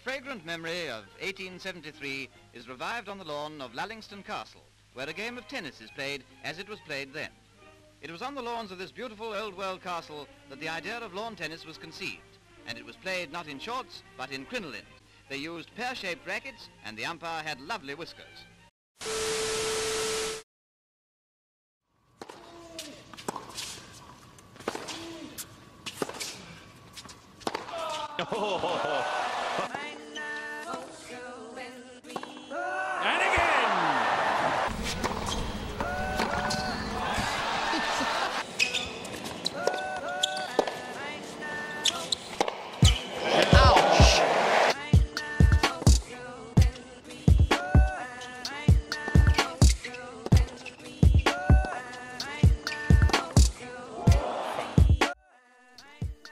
fragrant memory of 1873 is revived on the lawn of Lallingston Castle, where a game of tennis is played as it was played then. It was on the lawns of this beautiful old world castle that the idea of lawn tennis was conceived, and it was played not in shorts, but in crinolines. They used pear-shaped rackets, and the umpire had lovely whiskers. And again! Ouch!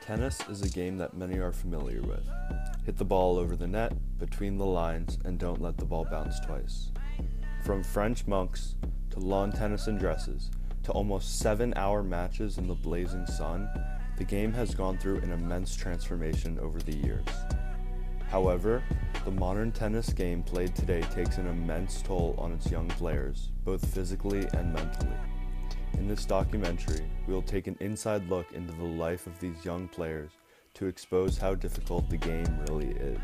Tennis is a game that many are familiar with. Hit the ball over the net, between the lines, and don't let the ball bounce twice. From French monks, to lawn tennis in dresses, to almost 7-hour matches in the blazing sun, the game has gone through an immense transformation over the years. However, the modern tennis game played today takes an immense toll on its young players, both physically and mentally. In this documentary, we will take an inside look into the life of these young players to expose how difficult the game really is.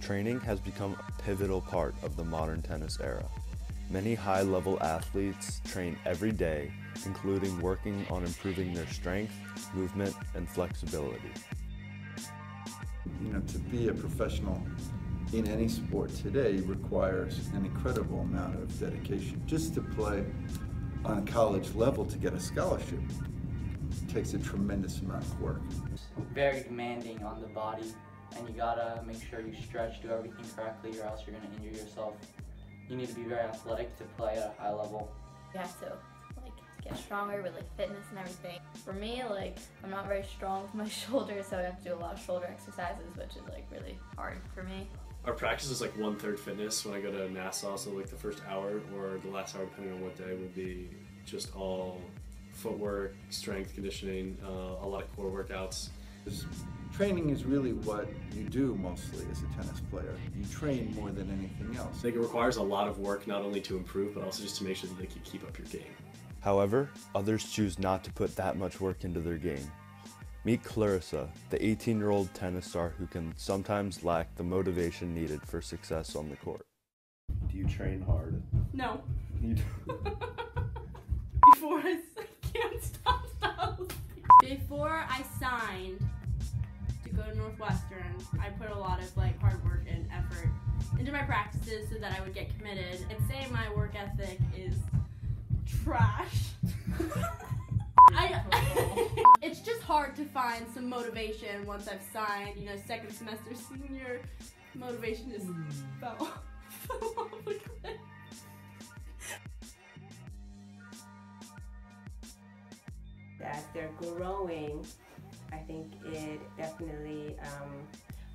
Training has become a pivotal part of the modern tennis era. Many high-level athletes train every day, including working on improving their strength, movement, and flexibility. You know, to be a professional in any sport today requires an incredible amount of dedication. Just to play on a college level to get a scholarship takes a tremendous amount of work. Very demanding on the body, and you gotta make sure you stretch, do everything correctly, or else you're gonna injure yourself. You need to be very athletic to play at a high level. You have to get stronger with fitness and everything. For me, I'm not very strong with my shoulders, so I have to do a lot of shoulder exercises, which is really hard for me. Our practice is 1/3 fitness when I go to Nassau, so the first hour or the last hour, depending on what day, will be just all footwork, strength conditioning, a lot of core workouts. Training is really what you do mostly as a tennis player. You train more than anything else. I think it requires a lot of work, not only to improve, but also just to make sure that they can keep up your game. However, others choose not to put that much work into their game. Meet Clarissa, the 18-year-old tennis star who can sometimes lack the motivation needed for success on the court. Do you train hard? No. You do. Before I can't stop those. Before I signed to go to Northwestern, I put a lot of hard work and effort into my practices so that I would get committed. And say my work ethic is trash. It's just hard to find some motivation once I've signed. Second semester senior, motivation just fell off the cliff. As they're growing, I think it definitely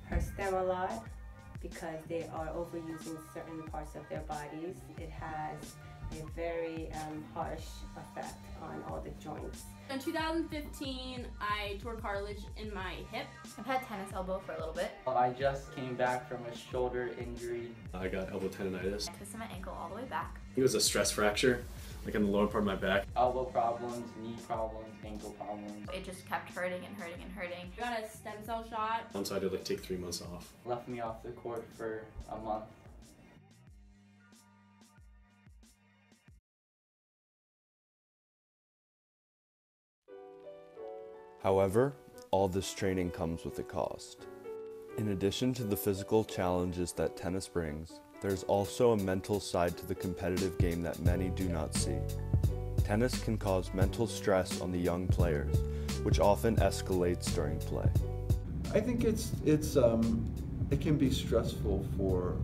hurts them a lot because they are overusing certain parts of their bodies. It has a very harsh effect on all the joints. In 2015, I tore cartilage in my hip. I've had tennis elbow for a little bit. I just came back from a shoulder injury. I got elbow tendonitis. I twisted my ankle all the way back. It was a stress fracture, in the lower part of my back. Elbow problems, knee problems, ankle problems. It just kept hurting and hurting and hurting. I got a stem cell shot. So I had to take 3 months off. Left me off the court for a month. However, all this training comes with a cost. In addition to the physical challenges that tennis brings, there's also a mental side to the competitive game that many do not see. Tennis can cause mental stress on the young players, which often escalates during play. I think it can be stressful for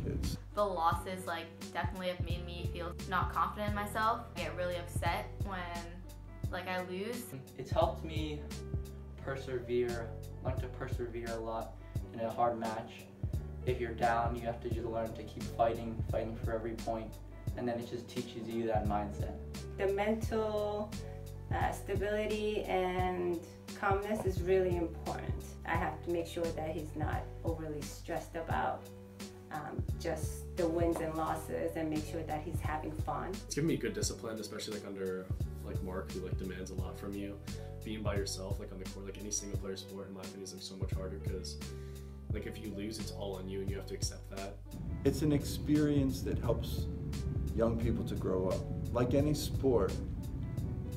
kids. The losses definitely have made me feel not confident in myself. I get really upset when I lose. It's helped me persevere, to persevere a lot in a hard match. if you're down, you have to just learn to keep fighting for every point, and then it just teaches you that mindset. The mental stability and calmness is really important. I have to make sure that he's not overly stressed about just the wins and losses, and make sure that he's having fun. It's given me good discipline, especially like under like Mark, who like demands a lot from you. Being by yourself, like on the court, like any single player sport, in my opinion, is like so much harder because like if you lose, it's all on you, and you have to accept that. It's an experience that helps young people to grow up. Like any sport,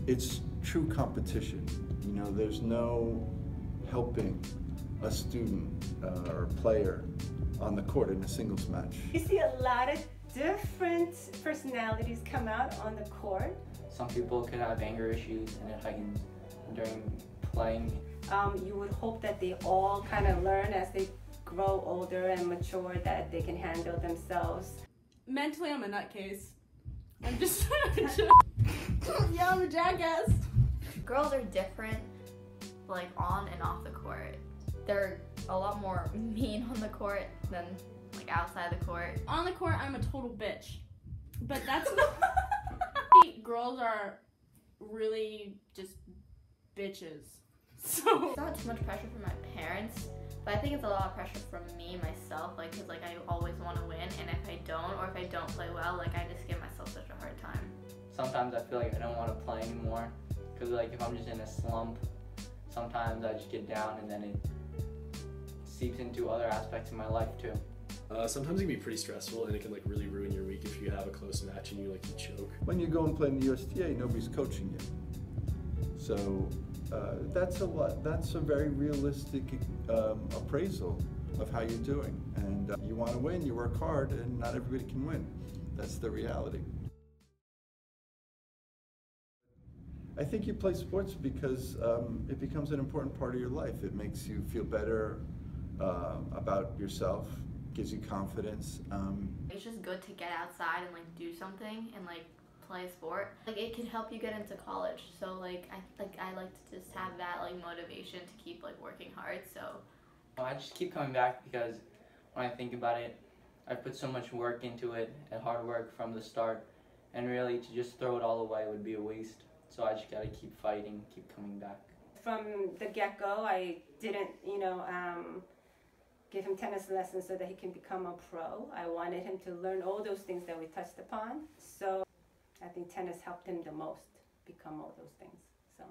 it's true competition. You know, there's no helping a student or player on the court in a singles match. You see a lot of different personalities come out on the court. Some people could have anger issues, and it heightens during playing. You would hope that they all kind of learn as they grow older and mature that they can handle themselves. Mentally, I'm a nutcase. I'm just yeah, I'm a jackass. Girls are different, like on and off the court. They're a lot more mean on the court than like outside the court. On the court, I'm a total bitch, but that's girls are really just bitches. So it's not too much pressure from my parents, but I think it's a lot of pressure from me myself, like because like I always want to win, and if I don't, or if I don't play well, like I just give myself such a hard time. Sometimes I feel like I don't want to play anymore, because like if I'm just in a slump, sometimes I just get down, and then it seeps into other aspects of my life too. Sometimes it can be pretty stressful, and it can like really ruin your week if you have a close match and you choke. When you go and play in the USTA, nobody's coaching you. So that's a lot. That's a very realistic appraisal of how you're doing. And you want to win, you work hard, and not everybody can win. That's the reality. I think you play sports because it becomes an important part of your life. It makes you feel better about yourself, gives you confidence. It's just good to get outside and like do something and like play a sport. Like it can help you get into college. So like I like to just have that like motivation to keep like working hard. So I just keep coming back because when I think about it, I put so much work into it and hard work from the start, and really to just throw it all away would be a waste. So I just gotta keep fighting, keep coming back. From the get-go, I didn't, give him tennis lessons so that he can become a pro. I wanted him to learn all those things that we touched upon. So I think tennis helped him the most become all those things. So,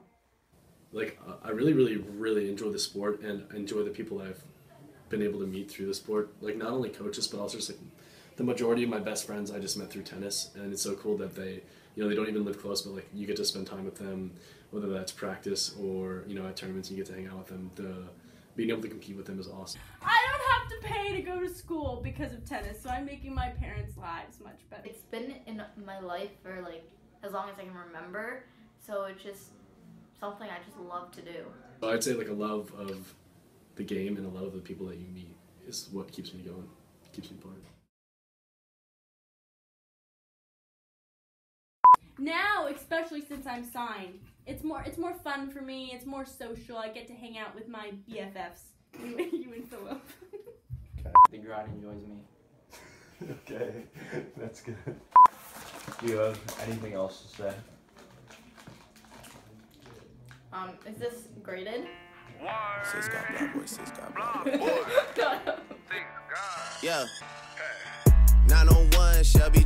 like, I really enjoy the sport and enjoy the people that I've been able to meet through the sport. Like, not only coaches, but also just like the majority of my best friends I just met through tennis, and it's so cool that they don't even live close, but like you get to spend time with them, whether that's practice or at tournaments, you get to hang out with them. Being able to compete with them is awesome. I don't have to pay to go to school because of tennis, so I'm making my parents' lives much better. It's been in my life for like as long as I can remember, so it's just something I just love to do. I'd say like a love of the game and a love of the people that you meet is what keeps me going, keeps me playing. Now, especially since I'm signed, it's more fun for me. It's more social. I get to hang out with my BFFs, you and Philip. Okay. The gard enjoys me. Okay, that's good. Do you have anything else to say? Is this graded? Says God black boy, says God black boy. Yeah. 901 shall be